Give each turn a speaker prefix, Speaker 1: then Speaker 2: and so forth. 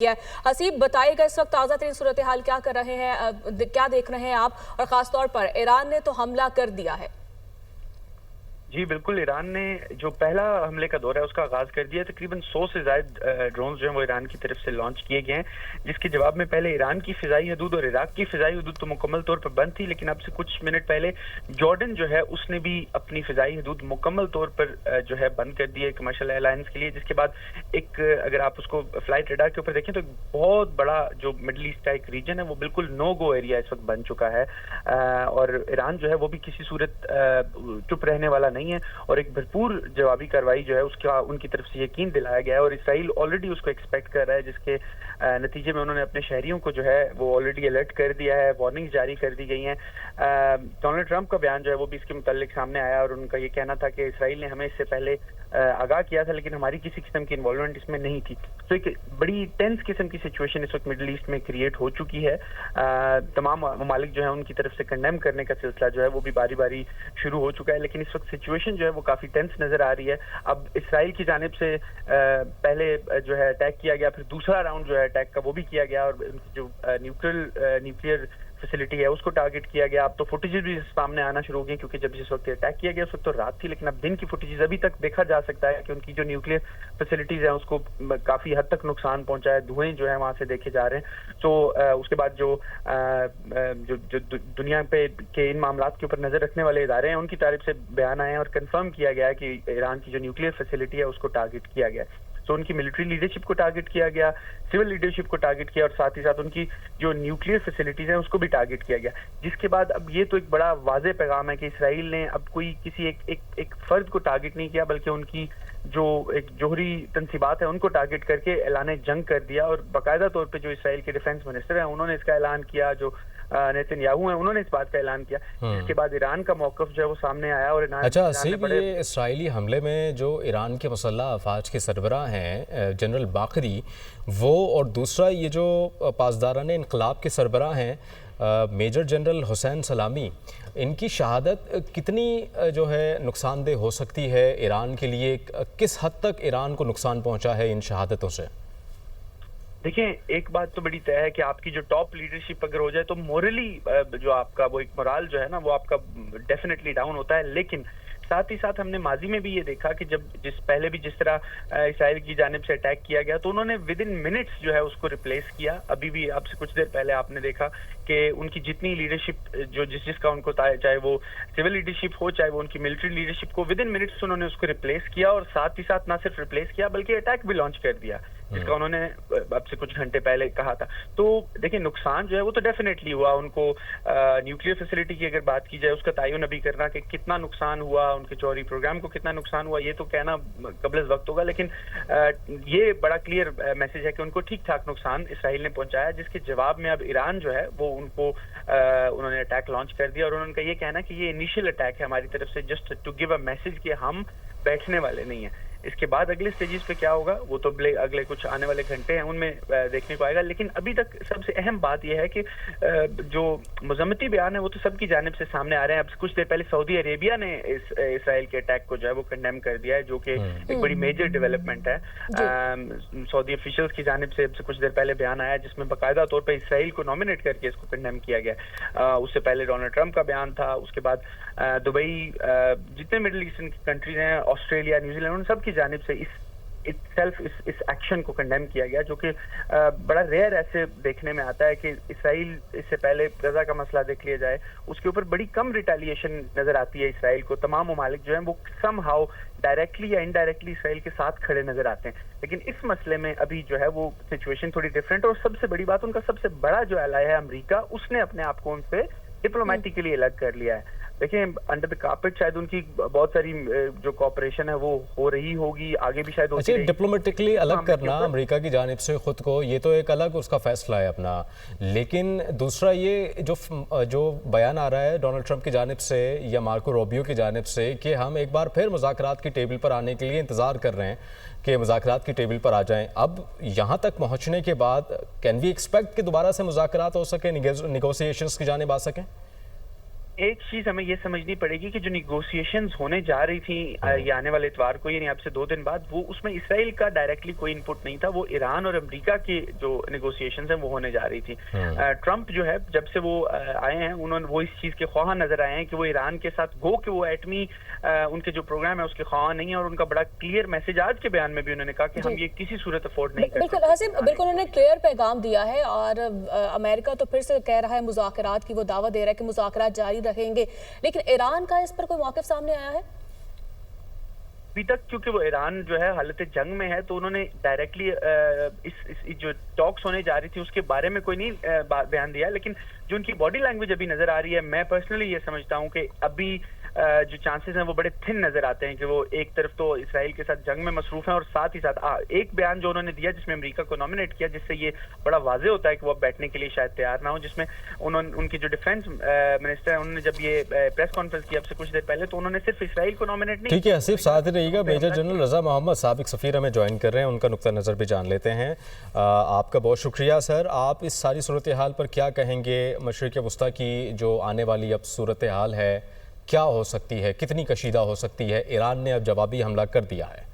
Speaker 1: है। हसीब, बताइएगा इस वक्त ताज़ा तरीन सूरत हाल क्या कर रहे हैं, क्या देख रहे हैं आप, और ख़ास तौर पर ईरान ने तो हमला कर दिया है।
Speaker 2: जी बिल्कुल, ईरान ने जो पहला हमले का दौर है उसका आगाज़ कर दिया। तकरीबन 100 से ज़ायद ड्रोन्स जो हैं वो ईरान की तरफ से लॉन्च किए गए हैं, जिसके जवाब में पहले ईरान की फ़िज़ाई हदूद और इराक़ की फ़िज़ाई हदूद तो मुकम्मल तौर पर बंद थी, लेकिन अब से कुछ मिनट पहले जॉर्डन जो है उसने भी अपनी फ़िज़ाई हदूद मुकम्मल तौर पर जो है बंद कर दी है कमर्शियल एयरलाइंस के लिए। जिसके बाद एक अगर आप उसको फ्लाइट रडार के ऊपर देखें तो एक बहुत बड़ा जो मिडल ईस्ट का एक रीजन है वो बिल्कुल नो गो एरिया इस वक्त बन चुका है, और ईरान जो है वो भी किसी सूरत चुप रहने वाला नहीं है और एक भरपूर जवाबी कार्रवाई जो है उसका उनकी तरफ से यकीन दिलाया गया है, और इसराइल ऑलरेडी उसको एक्सपेक्ट कर रहा है, जिसके नतीजे में उन्होंने अपने शहरियों को जो है वो ऑलरेडी अलर्ट कर दिया है, वार्निंग जारी कर दी गई हैं। डोनाल्ड ट्रंप का बयान जो है वो भी इसके मुतालिक सामने आया और उनका ये कहना था कि इसराइल ने हमें इससे पहले आगाह किया था लेकिन हमारी किसी किस्म की इन्वॉल्वमेंट इसमें नहीं थी। तो एक बड़ी टेंस किस्म की सिचुएशन इस वक्त मिडल ईस्ट में क्रिएट हो चुकी है। तमाम ममालिक जो है उनकी तरफ से कंडेम करने का सिलसिला जो है वो भी बारी बारी शुरू हो चुका है, लेकिन इस वक्त सिचुएशन जो है वो काफ़ी टेंस नज़र आ रही है। अब इसराइल की जानिब से पहले जो है अटैक किया गया, फिर दूसरा राउंड जो है अटैक का वो भी किया गया, और उनकी जो न्यूक्लियर फैसिलिटी है उसको टारगेट किया गया। अब तो फुटेजेस भी सामने आना शुरू हो गई, क्योंकि जब जिस वक्त अटैक किया गया उस वक्त तो रात थी, लेकिन अब दिन की फुटेजेस अभी तक देखा जा सकता है कि उनकी जो न्यूक्लियर फैसिलिटीज हैं उसको काफ़ी हद तक नुकसान पहुंचा है, धुएं जो है वहाँ से देखे जा रहे हैं। तो उसके बाद जो दुनिया पे के इन मामलों के ऊपर नज़र रखने वाले इदारे हैं उनकी तारीफ से बयान आए हैं और कंफर्म किया गया है कि ईरान की जो न्यूक्लियर फैसिलिटी है उसको टारगेट किया गया है। तो उनकी मिलिट्री लीडरशिप को टारगेट किया गया, सिविल लीडरशिप को टारगेट किया, और साथ ही साथ उनकी जो न्यूक्लियर फैसिलिटीज हैं उसको भी टारगेट किया गया। जिसके बाद अब ये तो एक बड़ा वाज़ेह पैगाम है कि इसराइल ने अब कोई किसी एक फर्द को टारगेट नहीं किया, बल्कि उनकी जो एक जोहरी तनसीबात है उनको टारगेट करके ऐलान जंग कर दिया। और बाकायदा तौर पे जो इसराइल के डिफेंस मिनिस्टर हैं उन्होंने इसका ऐलान किया, जो नेतन्याहू हैं उन्होंने इस बात का ऐलान किया। जिसके बाद ईरान का मौक़िफ़ जो है वो सामने आया। और
Speaker 3: अच्छा हसीब, ये इसराइली हमले में जो ईरान के मुसल्लह अफवाज के सरबराह हैं जनरल बाकरी, वो और दूसरा ये जो पासदारान इनकलाब के सरबराह हैं मेजर जनरल हुसैन सलामी, इनकी शहादत कितनी जो है नुकसानदेह हो सकती है ईरान के लिए? किस हद तक ईरान को नुकसान पहुंचा है इन शहादतों से?
Speaker 2: देखिए, एक बात तो बड़ी तय है कि आपकी जो टॉप लीडरशिप अगर हो जाए तो मोरली जो आपका वो एक मोराल जो है ना वो आपका डेफिनेटली डाउन होता है। लेकिन साथ ही साथ हमने माजी में भी ये देखा कि जब पहले भी जिस तरह इसराइल की जानिब से अटैक किया गया तो उन्होंने विद इन मिनट्स जो है उसको रिप्लेस किया। अभी भी आपसे कुछ देर पहले आपने देखा कि उनकी जितनी लीडरशिप जो जिसका उनको चाहे वो सिविल लीडरशिप हो चाहे वो उनकी मिलिट्री लीडरशिप को विद इन मिनट्स उन्होंने उसको रिप्लेस किया, और साथ ही साथ ना सिर्फ रिप्लेस किया बल्कि अटैक भी लॉन्च कर दिया, जिसका उन्होंने अब से कुछ घंटे पहले कहा था। तो देखिए, नुकसान जो है वो तो डेफिनेटली हुआ। उनको न्यूक्लियर फैसिलिटी की अगर बात की जाए उसका तयन अभी करना कि कितना नुकसान हुआ, उनके जौहरी प्रोग्राम को कितना नुकसान हुआ, ये तो कहना कबल वक्त होगा, लेकिन ये बड़ा क्लियर मैसेज है कि उनको ठीक ठाक नुकसान इसराइल ने पहुंचाया, जिसके जवाब में अब ईरान जो है वो उनको उन्होंने अटैक लॉन्च कर दिया। और उनका ये कहना कि ये इनिशियल अटैक है हमारी तरफ से, just to give a message कि हम बैठने वाले नहीं हैं। इसके बाद अगले स्टेजेस पे क्या होगा वो तो अगले कुछ आने वाले घंटे हैं उनमें देखने को आएगा। लेकिन अभी तक सबसे अहम बात यह है कि जो मजम्मती बयान है वो तो सबकी जानिब से सामने आ रहे हैं। अब कुछ देर पहले सऊदी अरेबिया ने इसराइल के अटैक को जो है वो कंडेम कर दिया है, जो कि एक बड़ी मेजर डेवलपमेंट है। सऊदी ऑफिशियल्स की जानिब से कुछ देर पहले बयान आया जिसमें बाकायदा तौर पर इसराइल को नॉमिनेट करके इसको कंडेम किया गया। उससे पहले डोनाल्ड ट्रंप का बयान था, उसके बाद दुबई, जितने मिडिल ईस्टर्न कंट्रीज हैं, ऑस्ट्रेलिया, न्यूजीलैंड, उन सब की जानिब से इस एक्शन को कंडेम किया गया, जो कि बड़ा रेयर ऐसे देखने में आता है कि इसराइल, इससे पहले गजा का मसला देख लिया जाए, उसके ऊपर बड़ी कम रिटेलिएशन नजर आती है इसराइल को। तमाम ममालिक जो हैं वो समहाउ डायरेक्टली या इनडायरेक्टली इसराइल के साथ खड़े नजर आते हैं, लेकिन इस मसले में अभी जो है वो सिचुएशन थोड़ी डिफरेंट। और सबसे बड़ी बात, उनका सबसे बड़ा जो एलाय है अमेरिका, उसने अपने आप को उनसे डिप्लोमेटिकली अलग कर लिया है। देखिए, अंडर द कार्पेट शायद उनकी बहुत सारी जो कॉपरेशन है वो हो रही होगी, आगे भी शायद होती रहेगी।
Speaker 3: डिप्लोमेटिकली अलग करना अमेरिका की जानिब से खुद को, ये तो एक अलग उसका फैसला है अपना, लेकिन दूसरा ये जो बयान आ रहा है डोनाल्ड ट्रंप की जानिब से या मार्को रूबियो की जानिब से कि हम एक बार फिर मुज़ाकरात की टेबल पर आने के लिए इंतज़ार कर रहे हैं कि मुज़ाकरात की टेबल पर आ जाएं। अब यहाँ तक पहुँचने के बाद कैन वी एक्सपेक्ट कि दोबारा से मुज़ाकरात हो सके, निगोसिएशंस की जानिब आ सकें?
Speaker 2: एक चीज हमें ये समझनी पड़ेगी कि जो निगोशिएशंस होने जा रही थी ये आने वाले इतवार को, यानी अब से 2 दिन बाद, वो उसमें इसराइल का डायरेक्टली कोई इनपुट नहीं था, वो ईरान और अमेरिका की जो निगोशिएशंस हैं वो होने जा रही थी। ट्रंप जो है जब से वो आए हैं, उन्होंने वो इस चीज के ख्वाह नजर आए हैं कि वो ईरान के साथ गो कि वो एटमी उनके जो प्रोग्राम है उसके ख्वाह नहीं है, और उनका बड़ा क्लियर मैसेज आज के बयान में भी उन्होंने कहा कि हम ये किसी सूरत अफोर्ड नहीं कर
Speaker 1: बिल्कुल हसीब, बिल्कुल उन्होंने क्लियर पैगाम दिया है, और अमेरिका तो फिर से कह रहा है मुज़ाकरात की, वो दावा दे रहा है कि मुज़ाकरात जारी रहेंगे, लेकिन ईरान का इस पर कोई मौक़िफ़ सामने आया है?
Speaker 2: अभी तक क्योंकि वो ईरान जो है हालत जंग में है, तो उन्होंने डायरेक्टली इस जो टॉक्स होने जा रही थी उसके बारे में कोई नहीं बयान दिया, लेकिन जो उनकी बॉडी लैंग्वेज अभी नजर आ रही है, मैं पर्सनली ये समझता हूँ कि अभी जो चांसेस हैं वो बड़े थिन नजर आते हैं कि वो एक तरफ तो इसराइल के साथ जंग में मसरूफ हैं, और साथ ही साथ एक बयान जो उन्होंने दिया जिसमें अमेरिका को नॉमिनेट किया, जिससे ये बड़ा वाज़ेह होता है कि वो अब बैठने के लिए शायद तैयार ना हो, जिसमें उन्होंने उनकी जो डिफेंस मिनिस्टर है उन्होंने जब ये प्रेस कॉन्फ्रेंस की अब से कुछ देर पहले, तो उन्होंने सिर्फ इसराइल को नॉमिनेट नहीं।
Speaker 3: ठीक है हसीब, साथ ही रहिएगा। मेजर जनरल रजा मोहम्मद साबिक सफ़ीर हमें ज्वाइन कर रहे हैं, उनका नुक्ता नज़र भी जान लेते हैं। आपका बहुत शुक्रिया सर। आप इस सारी सूरत हाल पर क्या कहेंगे? मशरिक़ वस्ता की जो आने वाली अब सूरत हाल है क्या हो सकती है, कितनी कशीदा हो सकती है? ईरान ने अब जवाबी हमला कर दिया है।